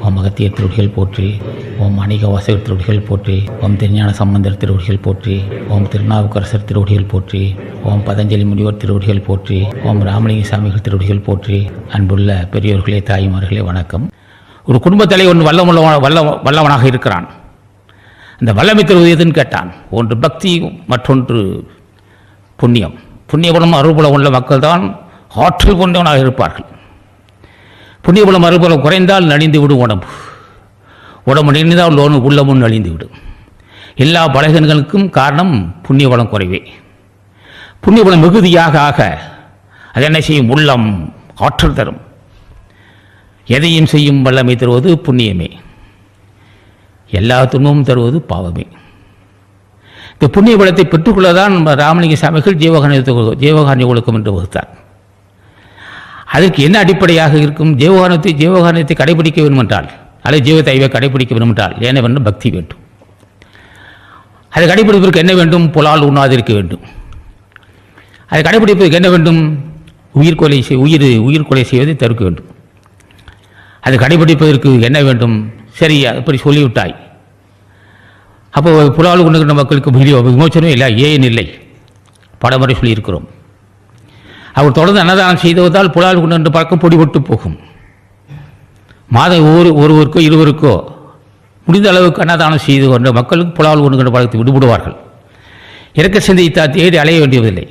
ஓம் அகத்திய திருவடிகள் போற்றி, ஓம் மாணிக்க வாசகர் திருவடிகள் போற்றி, ஓம் திருஞான சம்பந்தர் திருவடிகள் போற்றி, ஓம் திருநாவுக்கரசர் திருவடிகள் போற்றி, ஓம் பதஞ்சலி முனிவர் திருவடிகள் போற்றி, ஓம் ராமலிங்க சாமிகள் திருவடிகள் போற்றி. அன்புள்ள பெரியோர்களே, தாய்மார்களே, வணக்கம். ஒரு குடும்பத் தலைவன் வல்லவனாக இருக்கிறான். அந்த வல்லமை தருவது எதுன்னு கேட்டான். ஒன்று பக்தி, மற்றொன்று புண்ணியம். புண்ணியபலம் அருள்பலம் உள்ள மக்கள் தான் ஆற்றல் கொண்டவனாக இருப்பார்கள். புண்ணியபலம் அருள்பலம் குறைந்தால் நலிந்து விடும் உடம்பு. உடம்பு நெளிந்தால் உள்ளமும் நலிந்து விடும். எல்லா பலகீனங்களுக்கும் காரணம் புண்ணியபலம் குறைவே. புண்ணியபலம் மிகுதியாக ஆக அது என்ன செய்யும்? உள்ளம் ஆற்றல் தரும். எதையும் செய்யும் வல்லமை தருவது புண்ணியமே. எல்லா துன்பமும் தருவது பாவமே. இந்த புண்ணிய பலத்தை பெற்றுக்கொள்ளதான் ராமலிங்க சாமிகள் ஜீவகாரணி ஒழுக்கம் என்று வகுத்தார். அதற்கு என்ன அடிப்படையாக இருக்கும்? ஜீவகாரணத்தை கடைபிடிக்க வேண்டுமென்றால், அல்லது ஜீவத்தைவை கடைபிடிக்க வேண்டுமென்றால் என்ன வேண்டும்? பக்தி வேண்டும். அதை கடைபிடிப்பதற்கு என்ன வேண்டும்? புலால் உண்ணாதிருக்க வேண்டும். அதை கடைபிடிப்பதற்கு என்ன வேண்டும்? உயிர் கொலை செய்வதை தடுக்க வேண்டும். அதை கடைபிடிப்பதற்கு என்ன வேண்டும்? சரி, அப்படி சொல்லிவிட்டாய். அப்போ புலால் உண்ணுகின்ற மக்களுக்கு விமோச்சனம் இல்லை, ஏன் இல்லை? பலமுறை சொல்லியிருக்கிறோம். அவர் தொடர்ந்து அன்னதானம் செய்துவதால் புலால் உண்ணுகின்ற பழக்கம் பொடிபட்டு போகும். மாதம் ஒருவருக்கோ இருவருக்கோ முடிந்த அளவுக்கு அன்னதானம் செய்து கொண்ட மக்களுக்கு புலால் உண்ணுகின்ற பழக்கத்தை விடுபடுவார்கள். இறக்க சந்தையை தேடி அலைய வேண்டியதில்லை.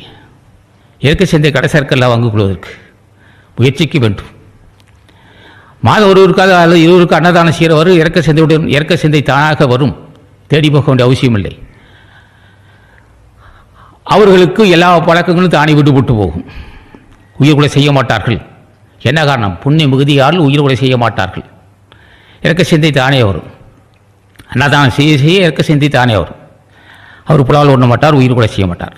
இறக்க சந்தை கடைசற்கெல்லாம் வாங்கிக் கொள்வதற்கு முயற்சிக்க வேண்டும். மாதம் ஒருவருக்காக அல்லது இருவருக்கு அன்னதானம் செய்கிறவர் இறக்க சிந்தை தானாக வரும். தேடி போக வேண்டிய அவசியம் இல்லை. அவர்களுக்கு எல்லா பழக்கங்களும் தானே விடுபட்டு போகும். உயிர் கொலை செய்ய மாட்டார்கள். என்ன காரணம்? புண்ணிய மிகுதியால் உயிர் கொலை செய்ய மாட்டார்கள். இறக்க சிந்தை தானே வரும். அன்னதானம் செய்ய இறக்க சிந்தை தானே வரும். அவர் புலால் உண்ண மாட்டார், உயிர் கொலை செய்ய மாட்டார்.